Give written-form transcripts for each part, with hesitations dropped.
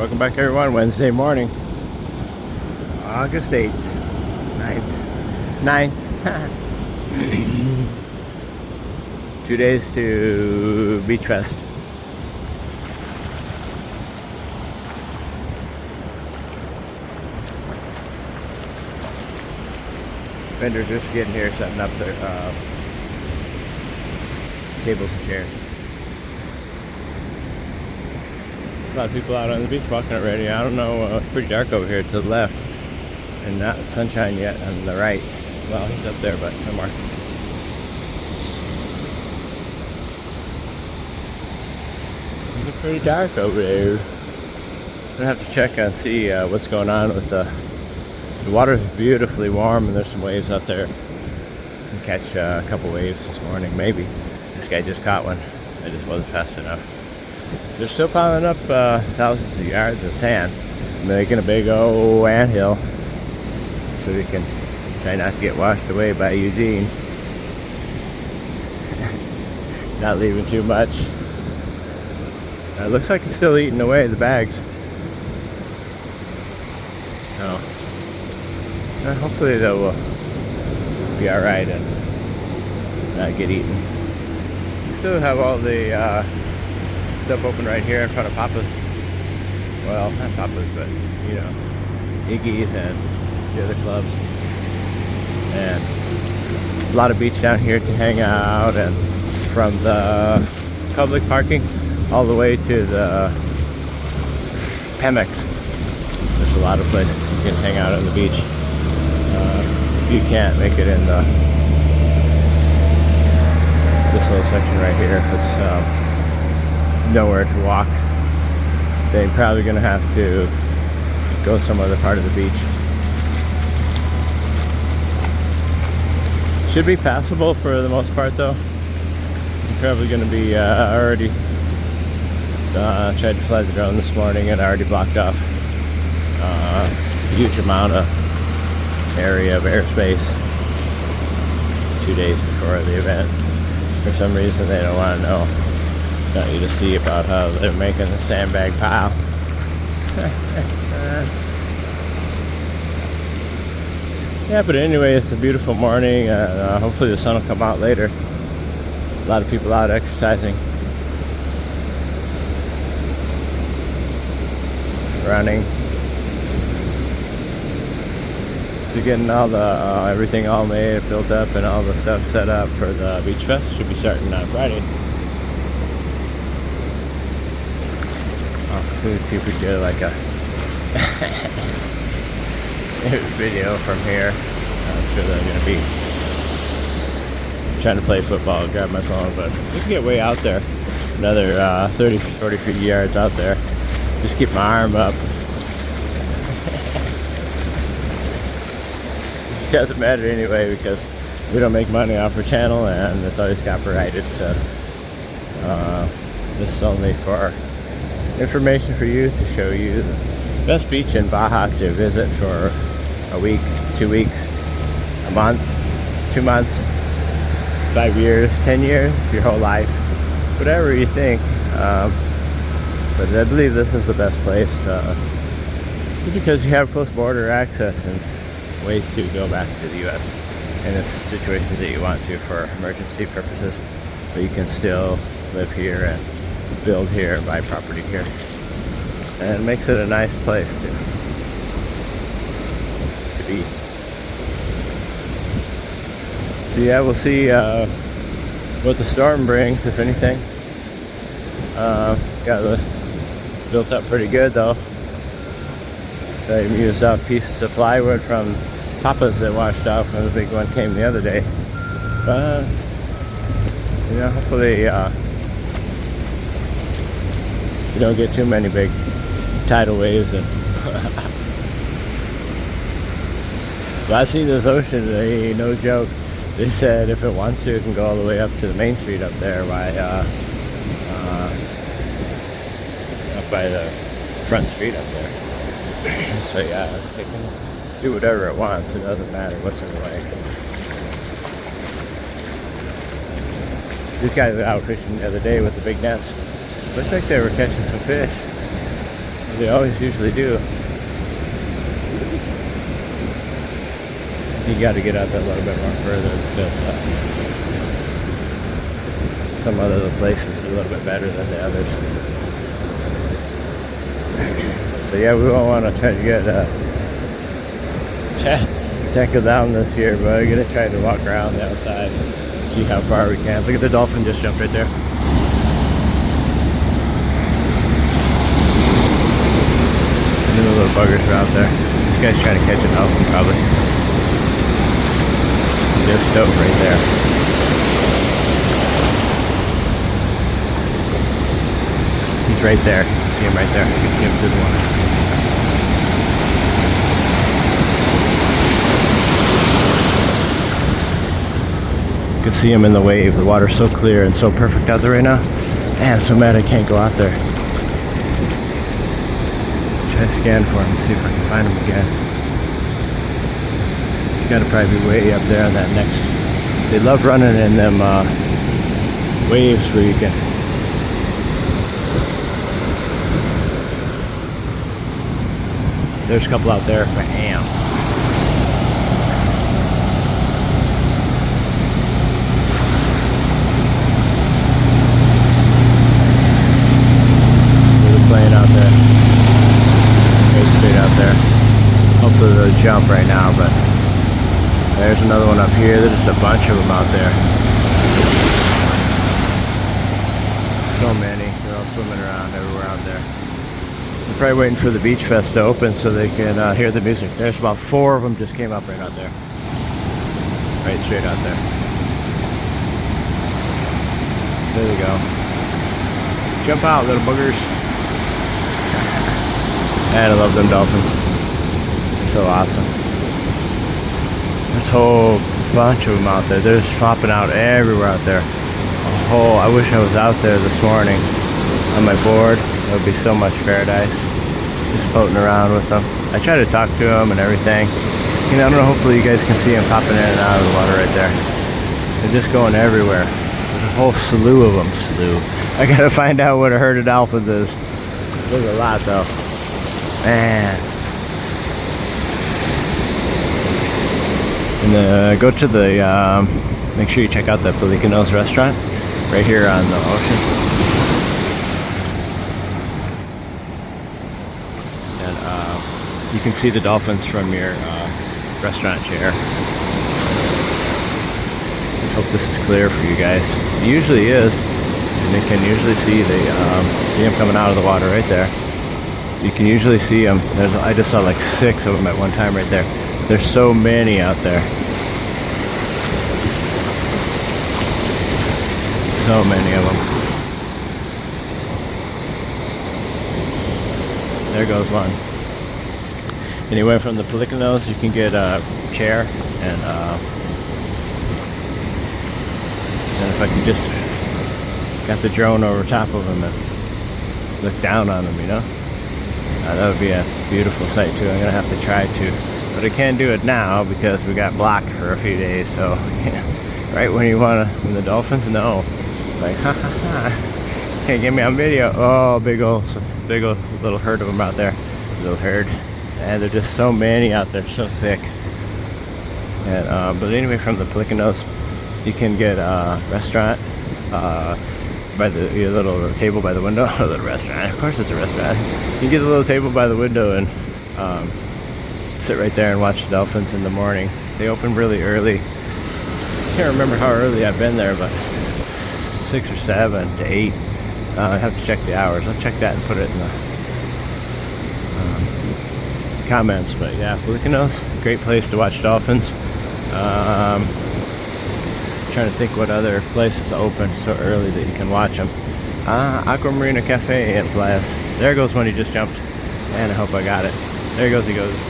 Welcome back, everyone. Wednesday morning, August 8th, 9th. 2 days to Beach Fest. Vendors just getting here, setting up their tables and chairs. A lot of people out on the beach walking already. I don't know, it's pretty dark over here to the left and not sunshine yet on the right. Well, he's up there, but somewhere. It's pretty dark over there. I'm gonna have to check and see what's going on with the water's beautifully warm, and there's some waves out there. You can catch a couple waves this morning, maybe. This guy just caught one. I just wasn't fast enough. They're still piling up thousands of yards of sand, making a big old anthill so we can try not to get washed away by Eugene. Not leaving too much. It looks like it's still eating away the bags. So hopefully they will be alright and not get eaten. We still have all the stuff open right here in front of Papa's. Well, not Papa's, but you know, Iggy's and the other clubs. And a lot of beach down here to hang out, and from the public parking all the way to the Pemex. There's a lot of places you can hang out on the beach. You can't make it in this little section right here. It's nowhere to walk. They're probably gonna have to go some other part of the beach. Should be passable for the most part, though. I'm probably gonna be already tried to fly the drone this morning and already blocked off a huge amount of area of airspace 2 days before the event. For some reason they don't want to know. Want you to see about how they're making the sandbag pile. Yeah, but anyway, it's a beautiful morning, and hopefully the sun will come out later. A lot of people out exercising, running. So getting all the everything all made, built up, and all the stuff set up for the Beach Fest. Should be starting on Friday. Let's see if we get like a video from here. I'm sure they're going to be trying to play football, grab my phone, but we can get way out there. Another 30, 40 feet yards out there. Just keep my arm up. It doesn't matter anyway because we don't make money off our channel and it's always copyrighted, so this is only for information for you, to show you the best beach in Baja to visit for a week, 2 weeks, a month, 2 months, 5 years, 10 years, your whole life, whatever you think. But I believe this is the best place because you have close border access and ways to go back to the U.S. in the situations that you want to for emergency purposes, but you can still live here and build here, buy property here, and it makes it a nice place to be. So yeah, we'll see what the storm brings, if anything. Got it built up pretty good though. I used up pieces of plywood from Papa's that washed off when the big one came the other day. But you know, hopefully you don't get too many big tidal waves. And but I see this ocean, no joke. They said if it wants to, it can go all the way up to the main street up there by up by the front street up there. So yeah, it can do whatever it wants. It doesn't matter what's in the way. These guys were out fishing the other day with the big nets. Looked like they were catching some fish. They always usually do. You got to get out there a little bit more further because some other places are a little bit better than the others. So yeah, we won't want to try to get tackle down this year, but we're gonna try to walk around the outside, see how far we can. Look at the dolphin just jumped right there. And the little buggers are out there. This guy's trying to catch a dolphin probably. Just dove right there. He's right there. You can see him right there. You can see him through the water. You can see him in the wave. The water's so clear and so perfect out there right now. Man, I'm so mad I can't go out there. Try to scan for him and see if I can find him again. He's got to probably be way up there on that next. They love running in them waves where you can. There's a couple out there. Bam. Playing out there. Very straight out there. Hopefully they'll jump right now, but there's another one up here. There's just a bunch of them out there. So many. They're all swimming around everywhere out there. They're probably waiting for the beach fest to open so they can hear the music. There's about 4 of them just came up right out there. Right straight out there. There they go. Jump out, little boogers. And I love them dolphins. They're so awesome. There's a whole bunch of them out there. They're just popping out everywhere out there. I wish I was out there this morning on my board. It would be so much paradise. Just floating around with them. I try to talk to them and everything. You know, I don't know, hopefully you guys can see them popping in and out of the water right there. They're just going everywhere. There's a whole slew of them. I gotta find out what a herd of dolphins is. There's a lot though. Man. And go to the, make sure you check out the Pelícanos restaurant right here on the ocean. And you can see the dolphins from your restaurant chair. Just hope this is clear for you guys. It usually is. And you can usually see them coming out of the water right there. You can usually see them. I just saw like 6 of them at one time right there. There's so many out there. So many of them. There goes one. Anyway, from the Pelícanos, you can get a chair and if I could just got the drone over top of them and look down on them, you know. That would be a beautiful sight too. I'm gonna have to try to, but I can't do it now because we got blocked for a few days. So, yeah, right when you when the dolphins know, like, ha ha ha, can't get me on video. Oh, big old little herd of them out there, little herd, and there's just so many out there, so thick. And but anyway, from the Pelícanos, you can get a restaurant. By the little table by the window. A little restaurant, of course it's a restaurant. You can get a little table by the window and sit right there and watch the dolphins in the morning. They open really early. I can't remember how early I've been there, but 6 or 7 to 8. I have to check the hours. I'll check that and put it in the comments. But yeah, Pelícanos, great place to watch dolphins. Trying to think what other places open so early that you can watch them. Aqua Marina Cafe at Blas. There goes one, he just jumped. And I hope I got it. There he goes,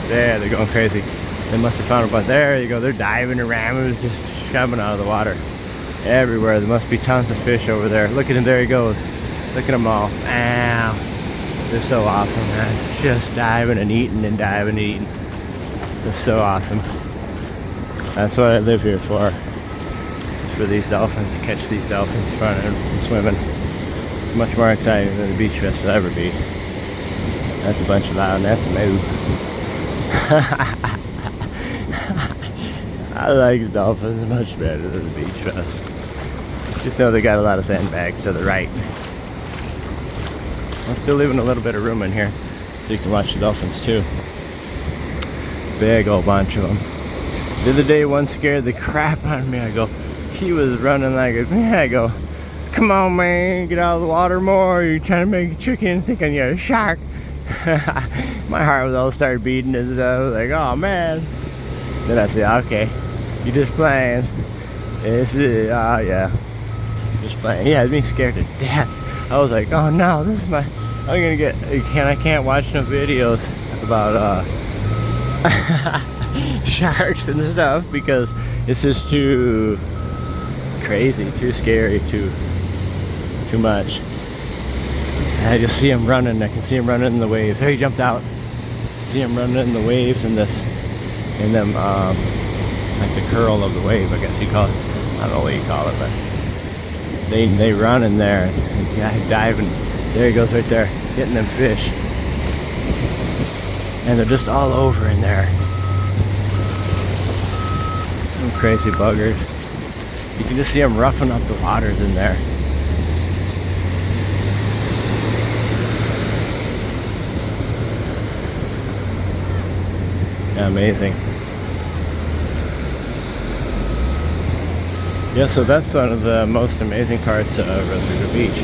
there, they're going crazy. They must have found a bunch. There you go, they're diving around. It was just coming out of the water everywhere. There must be tons of fish over there. Look at him, there he goes. Look at them all. Ow. They're so awesome, man. Just diving and eating and diving and eating. They're so awesome. That's what I live here for. For these dolphins, to catch these dolphins running and swimming. It's much more exciting than the beach fest will ever be. That's a bunch of loudness. Move. I like the Dolphins much better than the Beach Bus. Just know they got a lot of sandbags to the right. I'm still leaving a little bit of room in here so you can watch the Dolphins too. Big old bunch of them. The other day one scared the crap out of me. I go, she was running like a, I go, come on man, get out of the water more. You're trying to make a chicken thinking you're a shark. My heart was all started beating and stuff. I was like, oh man. Then I said, okay, you're just playing. This is, yeah. Just playing. He had me scared to death. I was like, oh no, this is my, I'm gonna get, I can't watch no videos about sharks and stuff because it's just too crazy, too scary, too much. And I just see him running. I can see him running in the waves. There, he jumped out. See him running in the waves and this, and them, like the curl of the wave, I guess you call it. I don't know what you call it, but they run in there. And the guy diving. There he goes right there, getting them fish. And they're just all over in there. Some crazy buggers. You can just see them roughing up the waters in there. Yeah, amazing. Yeah, so that's one of the most amazing parts of Rosarito Beach.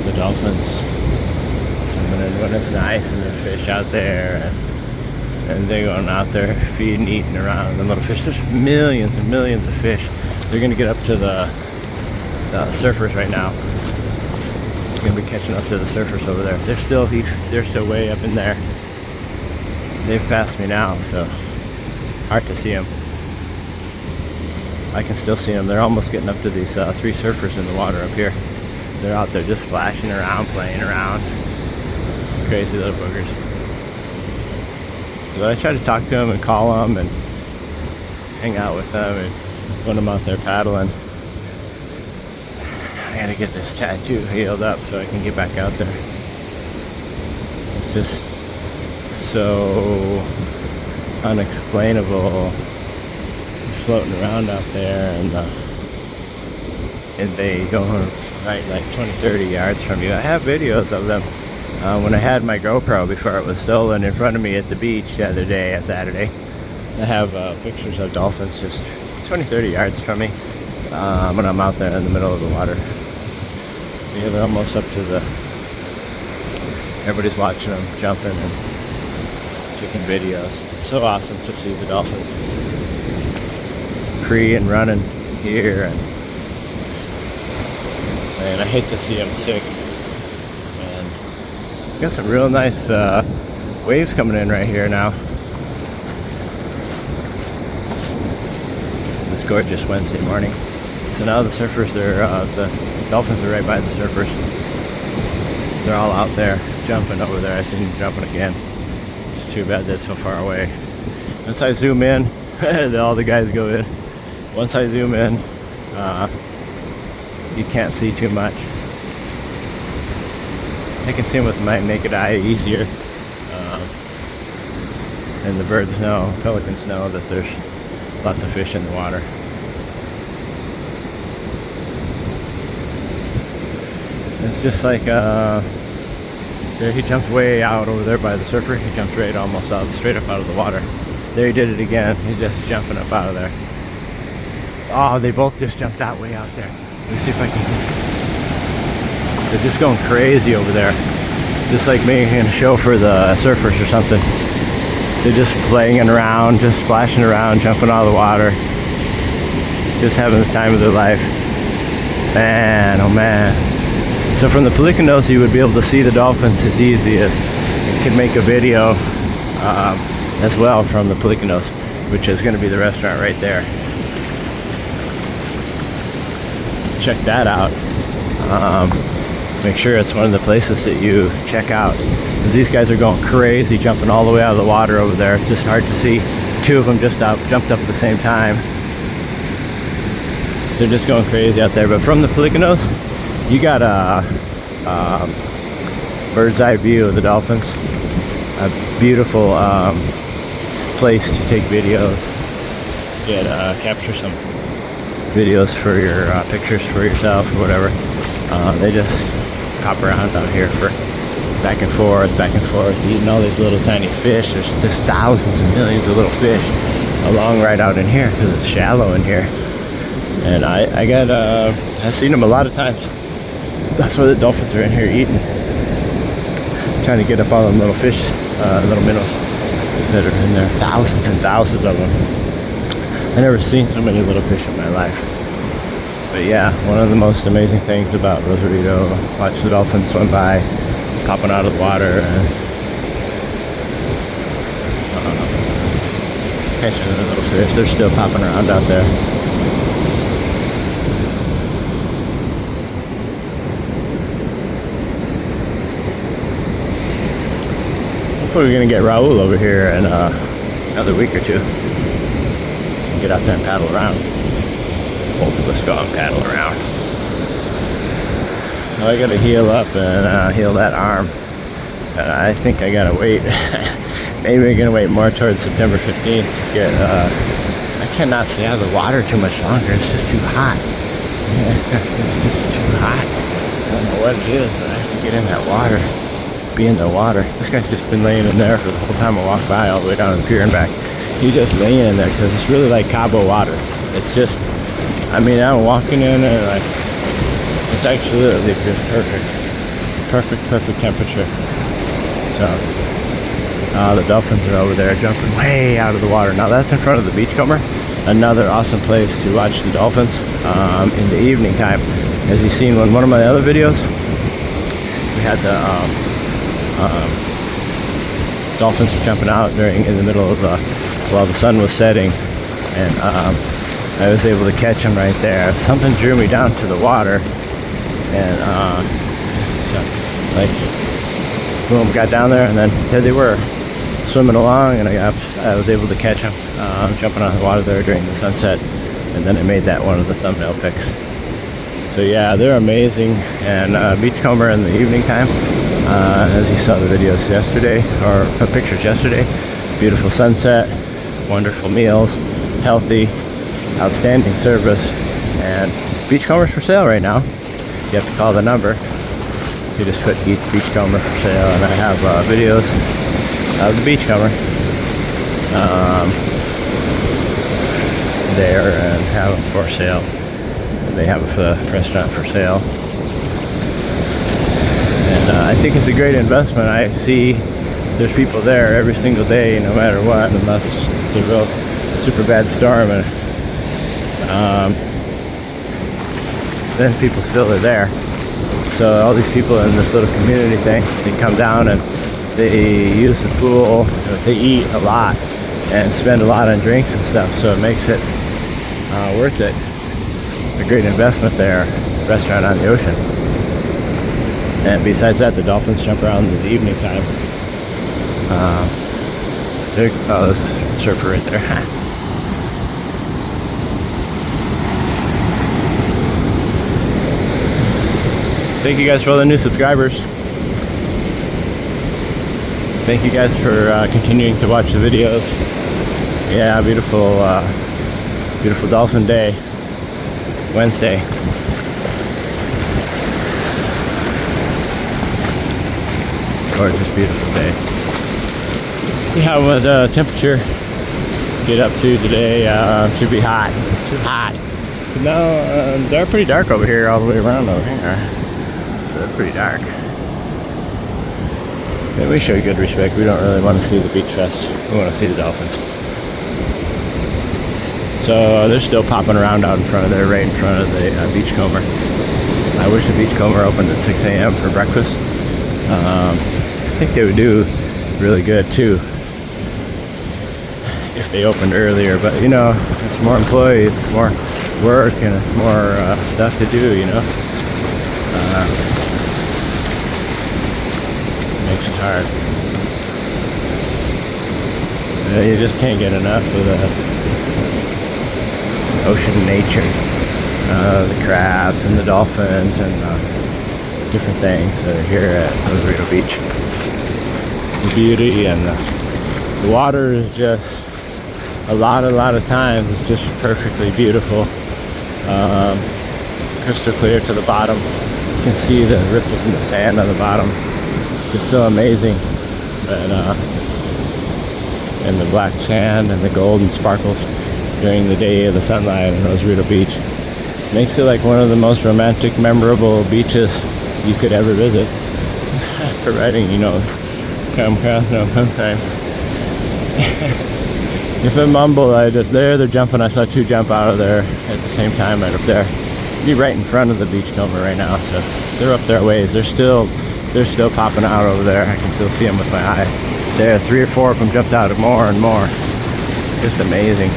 The dolphins swimming in when it's nice and there's fish out there, and they're going out there feeding, eating around the little fish. There's millions and millions of fish. They're gonna get up to the surfers right now. They're gonna be catching up to the surfers over there. They're still way up in there. They've passed me now, so hard to see them. I can still see them. They're almost getting up to these 3 surfers in the water up here. They're out there just splashing around, playing around. Crazy little boogers. But I try to talk to them and call them and hang out with them and when I'm out there paddling. I gotta get this tattoo healed up so I can get back out there. It's just so unexplainable. Floating around out there, and they go right like 20-30 yards from you. I have videos of them when I had my GoPro before it was stolen in front of me at the beach the other day, Saturday. I have pictures of dolphins just 20-30 yards from me when I'm out there in the middle of the water. Yeah, they're almost up to the, everybody's watching them jumping and taking videos. It's so awesome to see the dolphins free and running here, and I hate to see them sick. And got some real nice waves coming in right here now. This gorgeous Wednesday morning. So now the surfers, the dolphins are right by the surfers. They're all out there jumping over there. I see them jumping again. It's too bad they're so far away. Once I zoom in, all the guys go in. Once I zoom in, you can't see too much. I can see them with my naked eye easier. And the birds know, pelicans know that there's lots of fish in the water. It's just like, there he jumped way out over there by the surfer. He jumped right almost out, straight up out of the water. There he did it again. He's just jumping up out of there. Oh, they both just jumped out way out there. Let me see if I can. They're just going crazy over there. Just like making a show for the surfers or something. They're just playing around, just splashing around, jumping out of the water. Just having the time of their life. Man, oh man. So from the Pelicanos, you would be able to see the dolphins as easy as you could make a video as well from the Pelicanos, which is going to be the restaurant right there. Check that out. Make sure it's one of the places that you check out, because these guys are going crazy, jumping all the way out of the water over there. It's just hard to see. 2 of them just jumped up at the same time. They're just going crazy out there. But from the Pelicanos, you got bird's eye view of the Dolphins. A beautiful place to take videos. Capture some videos for your pictures for yourself or whatever. They just hop around out here for back and forth, eating all these little tiny fish. There's just thousands and millions of little fish along right out in here because it's shallow in here. And I've seen them a lot of times. That's why the dolphins are in here eating, trying to get up all them little fish, little minnows that are in there. Thousands and thousands of them. I never seen so many little fish in my life. But yeah, one of the most amazing things about Rosarito, watch the dolphins swim by, popping out of the water and catching the little fish. They're still popping around out there. Hopefully we're gonna get Raul over here in another week or two. Get out there and paddle around. Both of us go and paddle around. Now I gotta heal up and heal that arm. And I think I gotta wait. Maybe we're gonna wait more towards September 15th to get, I cannot stay out of the water too much longer. It's just too hot. It's just too hot. I don't know what it is, but I have to get in that water. Be in the water. This guy's just been laying in there for the whole time I walked by all the way down to the pier and back. He's just laying in there because it's really like Cabo water. It's just, I mean, I'm walking in and like, it's actually literally just perfect temperature. So, the dolphins are over there jumping way out of the water. Now that's in front of the beachcomber. Another awesome place to watch the dolphins in the evening time. As you've seen in one of my other videos, we had the dolphins were jumping out in the middle of while the sun was setting, and I was able to catch them right there. Something drew me down to the water, and like boom, got down there, and then there they were swimming along, and I was able to catch them jumping on the water there during the sunset, and then I made that one of the thumbnail pics. So yeah, they're amazing. And beachcomber in the evening time, as you saw the videos yesterday, or pictures yesterday, beautiful sunset, wonderful meals, healthy, outstanding service, and beachcombers for sale right now. You have to call the number. You just put beachcomber for sale, and I have videos of the beachcomber there, and have them for sale. They have a restaurant for sale, and I think it's a great investment. I see there's people there every single day, no matter what, unless it's a real super bad storm, and then people still are there. So all these people in this little community thing, they come down and they use the pool, they eat a lot and spend a lot on drinks and stuff, so it makes it worth it. A great investment there, restaurant on the ocean. And besides that, the dolphins jump around in the evening time. There's a surfer right there. Thank you guys for all the new subscribers. Thank you guys for continuing to watch the videos. Yeah, beautiful dolphin day. Wednesday. Gorgeous, beautiful day. See how the temperature get up to today. Should be hot. Too hot. But now they're pretty dark over here, all the way around over here. So that's pretty dark. And we show good respect. We don't really want to see the beach fest. We want to see the dolphins. So they're still popping around out in front of there, right in front of the beachcomber. I wish the beachcomber opened at 6 a.m. for breakfast. I think they would do really good too if they opened earlier, but you know, it's more employees, it's more work, and it's more stuff to do, you know. Makes it hard. You just can't get enough of the ocean nature, the crabs and the dolphins, and different things that are here at Rosarito Beach. The beauty and the water is just a lot of times it's just perfectly beautiful, crystal clear to the bottom. You can see the ripples in the sand on the bottom. Just so amazing. And the black sand and the golden sparkles during the day of the sunlight in Rosarito Beach makes it like one of the most romantic, memorable beaches you could ever visit. Providing, you know, come time. If I mumble, they're jumping. I saw two jump out of there at the same time right up there. Be right in front of the beachcomber right now, so they're up their ways. They're still popping out over there. I can still see them with my eye. There, 3 or 4 of them jumped out more and more. Just amazing.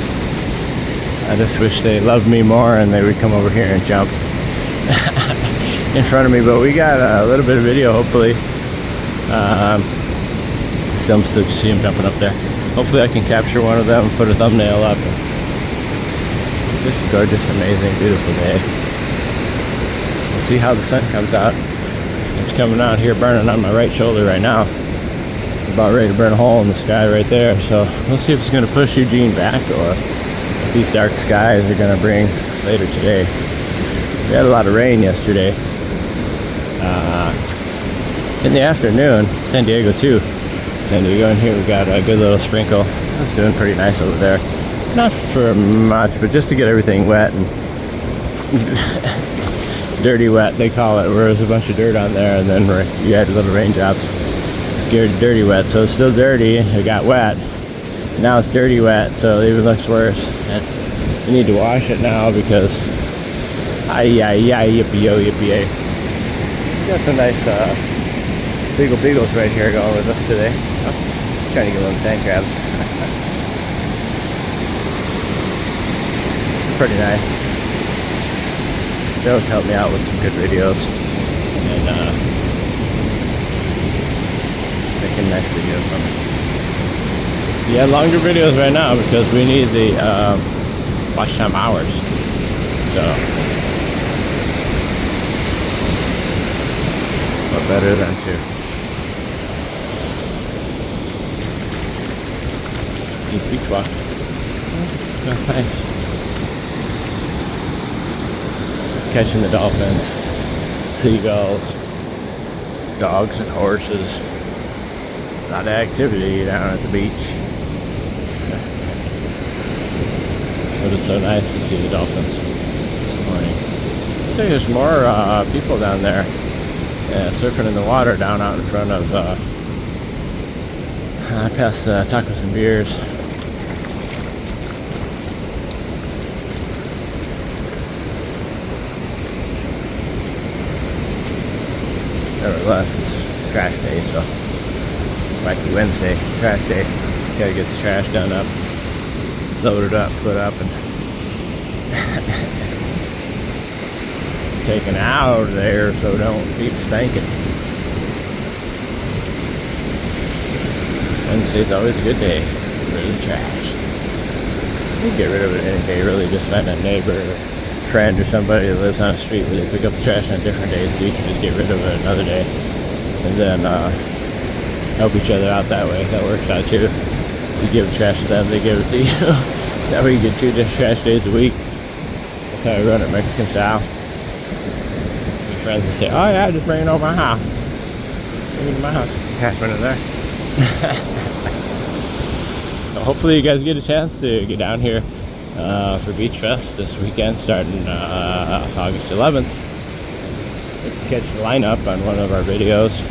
I just wish they loved me more and they would come over here and jump in front of me. But we got a little bit of video, hopefully. Still see them jumping up there. Hopefully I can capture one of them and put a thumbnail up. Just a gorgeous, amazing, beautiful day. We'll see how the sun comes out. It's coming out here burning on my right shoulder right now. About ready to burn a hole in the sky right there. So we'll see if it's going to push Eugene back or if these dark skies are going to bring later today. We had a lot of rain yesterday. In the afternoon, San Diego too. San Diego in here we got a good little sprinkle. It's doing pretty nice over there. Not for much, but just to get everything wet and dirty wet they call it, where there's a bunch of dirt on there and then you had little raindrops. It's dirty wet, so it's still dirty. It got wet. Now it's dirty wet, so it even looks worse. And we need to wash it now because yippee-yo-yippee-yay. Got some nice seagull beagles right here going with us today. Oh, trying to get little sand crabs. Pretty nice. They always help me out with some good videos and making nice videos from it. Yeah, longer videos right now because we need the watch time hours. So, what better than to beach walk? Oh, nice. Catching the dolphins, seagulls, dogs and horses. A lot of activity down at the beach. But it's so nice to see the dolphins this morning. I think there's more people down there surfing in the water down out in front of I passed tacos and beers. Nevertheless, it's trash day, so wacky Wednesday, trash day. Gotta get the trash done up, loaded up, put up, and taken out of there so don't keep stinking. Wednesday's always a good day. Get rid of the trash. You can get rid of it any day, really. Just find a neighbor or friend or somebody that lives on the street where they pick up the trash on different days, so you can just get rid of it another day. And then help each other out that way. That works out too. You give the trash to them, they give it to you. That way you get 2 trash days a week. That's how we run it Mexican style. My friends will say, oh yeah, just bring it over my house. Bring it to my house. Cash in there. So hopefully you guys get a chance to get down here for Beach Fest this weekend starting August 11th. We can catch the lineup on one of our videos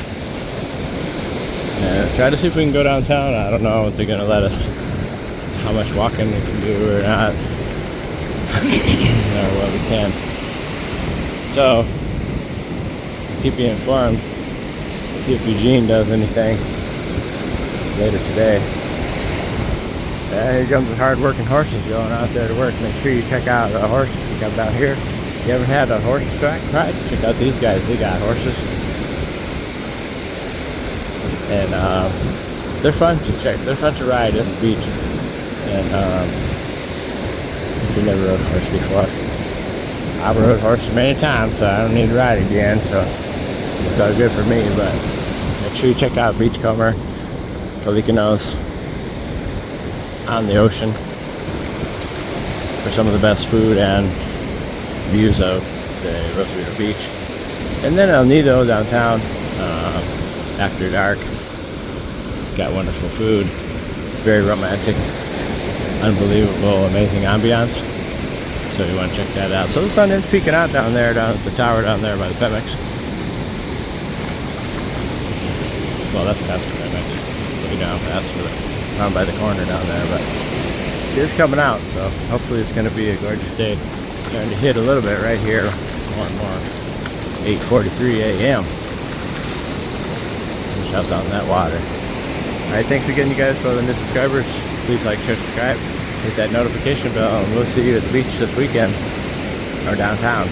and try to see if we can go downtown. I don't know if they're going to let us, how much walking we can do or not, or what we can. So keep you informed. See if Eugene does anything later today. Yeah, here comes the hard-working horses going out there to work. Make sure you check out a horse if you come down here. If you ever had a horse track ride, check out these guys. They got horses. And they're fun to check. They're fun to ride at the beach. And if you never rode a horse before, I've rode horses many times, so I don't need to ride again. So It's all good for me, but make sure you check out Beachcomber, Felicanos on the ocean for some of the best food and views of the Rosarito Beach. And then El Nido downtown, after dark. Got wonderful food, very romantic, unbelievable, amazing ambiance. So you want to check that out. So the sun is peeking out down there, down at the tower down there by the Pemex. Well, that's past the Pemex. Way down past, around by the corner down there, but it is coming out. So hopefully it's going to be a gorgeous day. Starting to hit a little bit right here, more and more. 8:43 a.m. Shouts out in that water. Alright, thanks again, you guys, for the new subscribers. Please like, share, subscribe, hit that notification bell, and we'll see you at the beach this weekend or downtown.